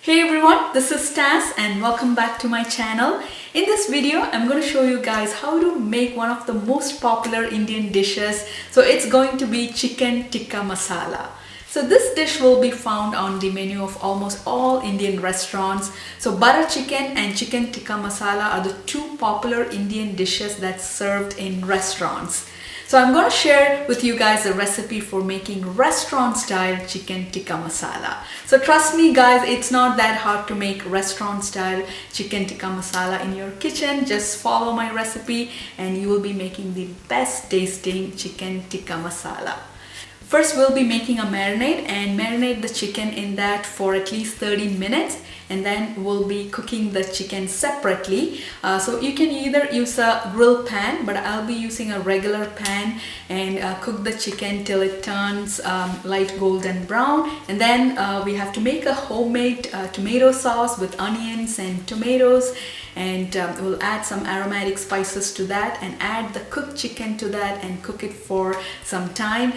Hey everyone, this is Stas and welcome back to my channel. In this video, I'm going to show you guys how to make one of the most popular Indian dishes. So it's going to be chicken tikka masala. So this dish will be found on the menu of almost all Indian restaurants. So butter chicken and chicken tikka masala are the two popular Indian dishes that's served in restaurants. So I'm going to share with you guys a recipe for making restaurant style chicken tikka masala. So trust me guys, it's not that hard to make restaurant style chicken tikka masala in your kitchen. Just follow my recipe and you will be making the best tasting chicken tikka masala. First, we'll be making a marinade and marinate the chicken in that for at least 30 minutes, and then we'll be cooking the chicken separately. So you can either use a grill pan, but I'll be using a regular pan and cook the chicken till it turns light golden brown. And then we have to make a homemade tomato sauce with onions and tomatoes, and we'll add some aromatic spices to that and add the cooked chicken to that and cook it for some time.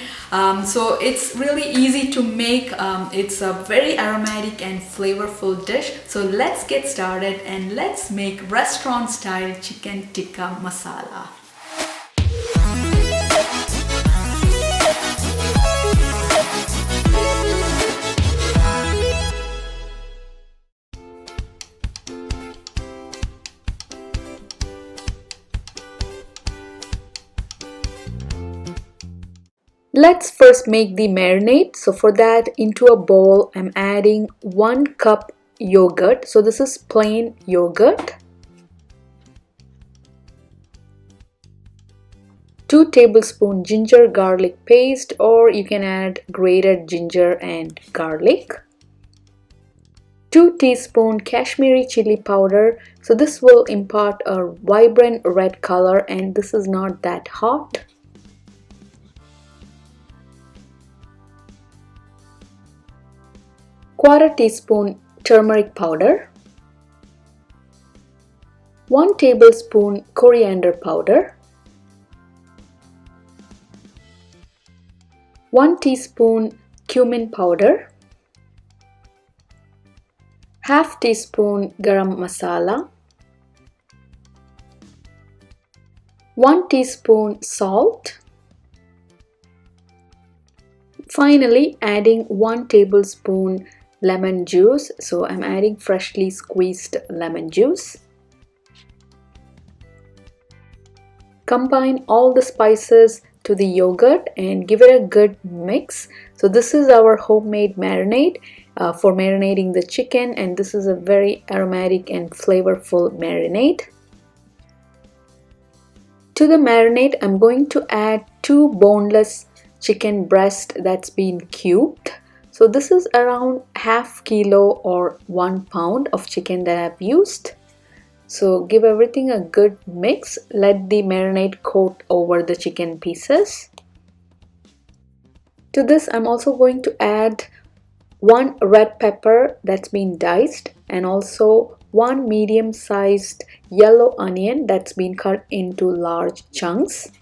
So it's really easy to make. It's a very aromatic and flavorful dish. So let's get started and let's make restaurant style chicken tikka masala. Let's first make the marinade. So for that, into a bowl, I'm adding 1 cup yogurt. So this is plain yogurt. 2 tablespoons ginger garlic paste, or you can add grated ginger and garlic. 2 teaspoons Kashmiri chili powder. So this will impart a vibrant red color and this is not that hot. Quarter teaspoon turmeric powder, 1 tablespoon coriander powder, 1 teaspoon cumin powder, half teaspoon garam masala, 1 teaspoon salt. Finally, adding 1 tablespoon lemon juice. So I'm adding freshly squeezed lemon juice. Combine all the spices to the yogurt and give it a good mix. So this is our homemade marinade for marinating the chicken, and this is a very aromatic and flavorful marinade. To the marinade, I'm going to add 2 boneless chicken breast that's been cubed. So this is around half kilo or 1 pound of chicken that I've used. So give everything a good mix. Let the marinade coat over the chicken pieces. To this, I'm also going to add 1 red pepper that's been diced and also 1 medium-sized yellow onion that's been cut into large chunks.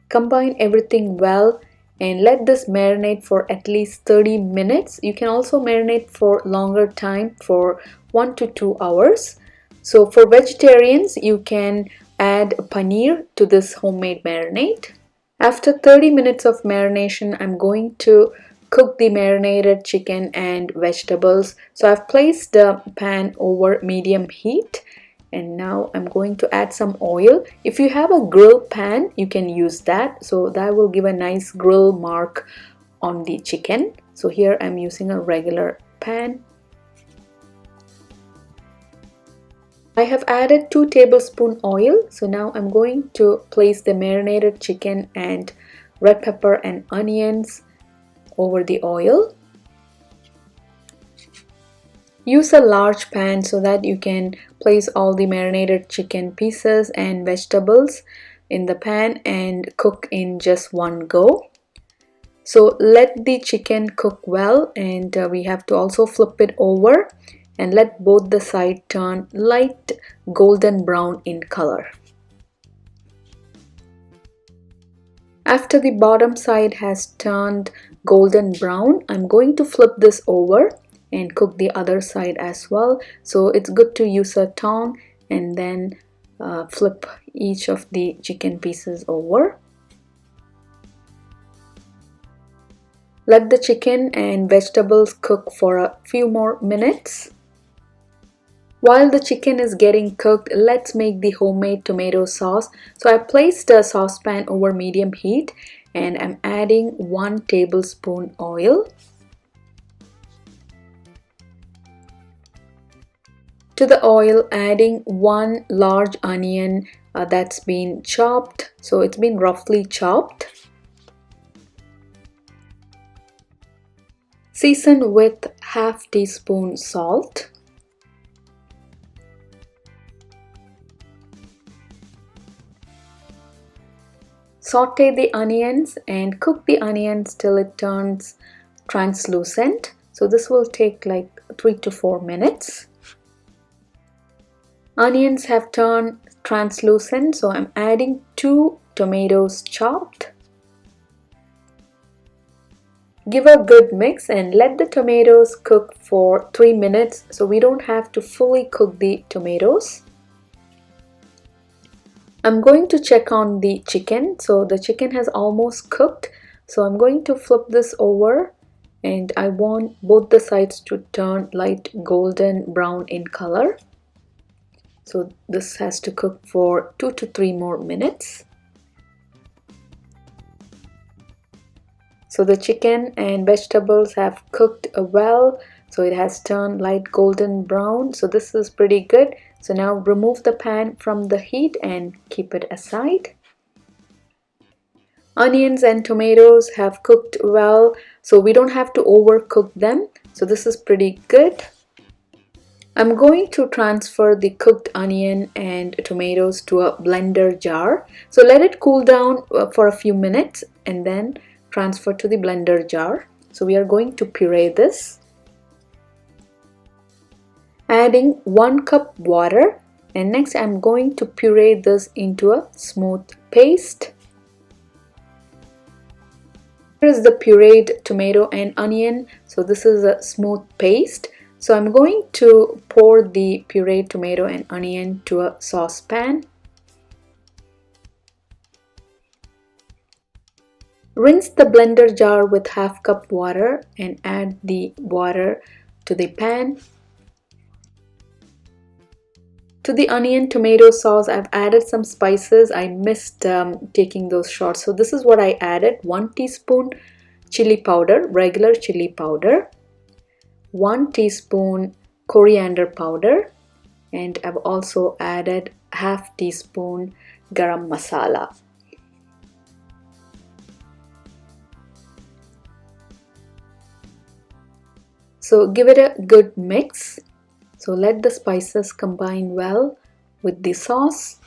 Combine everything well and let this marinate for at least 30 minutes. You can also marinate for longer time, for 1 to 2 hours. So for vegetarians, you can add paneer to this homemade marinade. After 30 minutes of marination, I'm going to cook the marinated chicken and vegetables. So I've placed the pan over medium heat. And now I'm going to add some oil. If you have a grill pan, you can use that. So that will give a nice grill mark on the chicken. So here I'm using a regular pan. I have added 2 tablespoons oil. So now I'm going to place the marinated chicken and red pepper and onions over the oil. Use a large pan so that you can place all the marinated chicken pieces and vegetables in the pan and cook in just one go. So let the chicken cook well, and we have to also flip it over and let both the sides turn light golden brown in color. After the bottom side has turned golden brown, I'm going to flip this over and cook the other side as well. So it's good to use a tongue and then flip each of the chicken pieces over. Let the chicken and vegetables cook for a few more minutes. While the chicken is getting cooked, let's make the homemade tomato sauce. So I placed a saucepan over medium heat and I'm adding 1 tablespoon oil. To the oil, adding 1 large onion that's been chopped. So it's been roughly chopped. Season with half teaspoon salt. Saute the onions and cook the onions till it turns translucent. So this will take like 3 to 4 minutes. Onions have turned translucent, so I'm adding 2 tomatoes chopped. Give a good mix and let the tomatoes cook for 3 minutes, so we don't have to fully cook the tomatoes. I'm going to check on the chicken. So the chicken has almost cooked, so I'm going to flip this over and I want both the sides to turn light golden brown in color. So this has to cook for 2 to 3 more minutes. So the chicken and vegetables have cooked well, so it has turned light golden brown. So this is pretty good. So now remove the pan from the heat and keep it aside. Onions and tomatoes have cooked well, so we don't have to overcook them. So this is pretty good. I'm going to transfer the cooked onion and tomatoes to a blender jar. So let it cool down for a few minutes and then transfer to the blender jar. So we are going to puree this. Adding 1 cup water, and next I'm going to puree this into a smooth paste. Here is the pureed tomato and onion. So this is a smooth paste. So I'm going to pour the pureed tomato and onion to a saucepan. Rinse the blender jar with half cup water and add the water to the pan. To the onion tomato sauce, I've added some spices. I missed taking those shots. So this is what I added: 1 teaspoon chili powder, regular chili powder, 1 teaspoon coriander powder, and I've also added half teaspoon garam masala. So give it a good mix. So let the spices combine well with the sauce.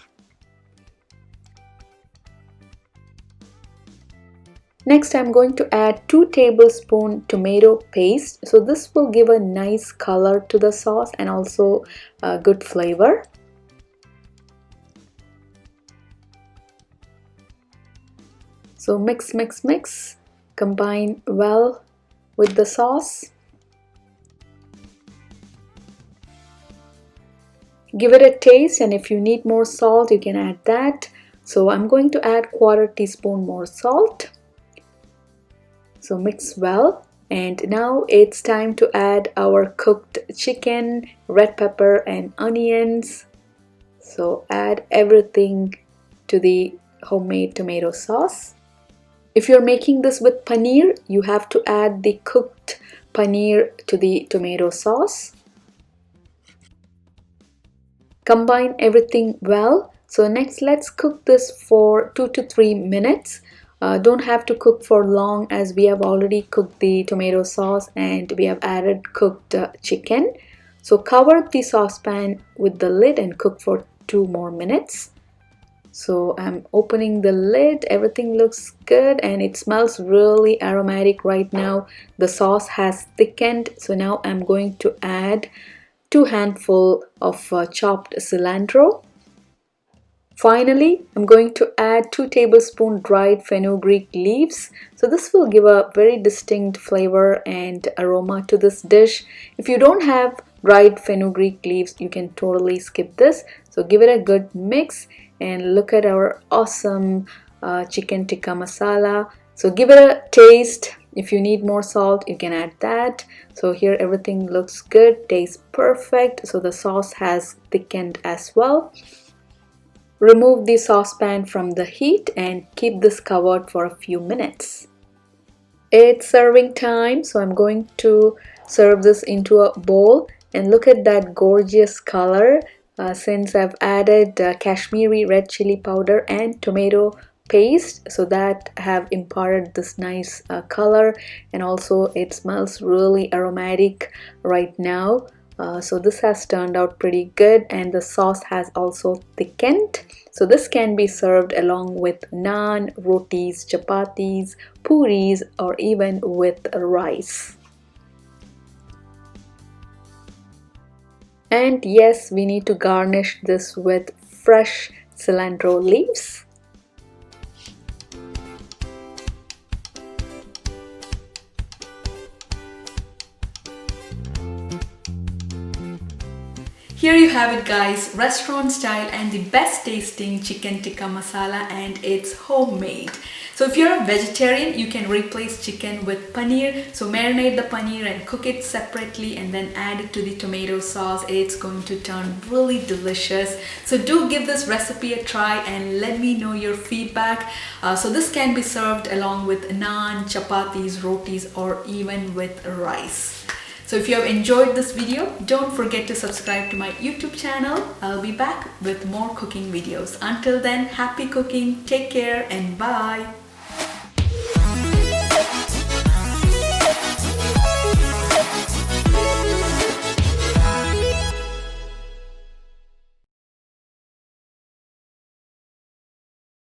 Next, I'm going to add 2 tablespoons tomato paste. So this will give a nice color to the sauce and also a good flavor. So mix, mix, mix. Combine well with the sauce. Give it a taste, and if you need more salt, you can add that. So I'm going to add 1/4 teaspoon more salt. So mix well, and now it's time to add our cooked chicken, red pepper and onions. So add everything to the homemade tomato sauce. If you're making this with paneer, you have to add the cooked paneer to the tomato sauce. Combine everything well. So next, let's cook this for 2 to 3 minutes. Don't have to cook for long, as we have already cooked the tomato sauce and we have added cooked chicken. So cover the saucepan with the lid and cook for 2 more minutes. So I'm opening the lid. Everything looks good and it smells really aromatic right now. The sauce has thickened. So now I'm going to add 2 handfuls of chopped cilantro. Finally, I'm going to add 2 tablespoons dried fenugreek leaves. So this will give a very distinct flavor and aroma to this dish. If you don't have dried fenugreek leaves, you can totally skip this. So give it a good mix and look at our awesome chicken tikka masala. So give it a taste. If you need more salt, you can add that. So here everything looks good, tastes perfect. So the sauce has thickened as well. Remove the saucepan from the heat and keep this covered for a few minutes. It's serving time, so I'm going to serve this into a bowl, and look at that gorgeous color. Since I've added Kashmiri red chili powder and tomato paste, so that have imparted this nice color, and also it smells really aromatic right now. So this has turned out pretty good, and the sauce has also thickened. So this can be served along with naan, rotis, chapatis, puris, or even with rice. And yes, we need to garnish this with fresh cilantro leaves. Here you have it guys, restaurant style and the best tasting chicken tikka masala, and it's homemade. So if you're a vegetarian, you can replace chicken with paneer. So marinate the paneer and cook it separately and then add it to the tomato sauce. It's going to turn really delicious. So do give this recipe a try and let me know your feedback. So this can be served along with naan, chapatis, rotis, or even with rice. So if you have enjoyed this video, don't forget to subscribe to my YouTube channel. I'll be back with more cooking videos. Until then, happy cooking, take care, and bye.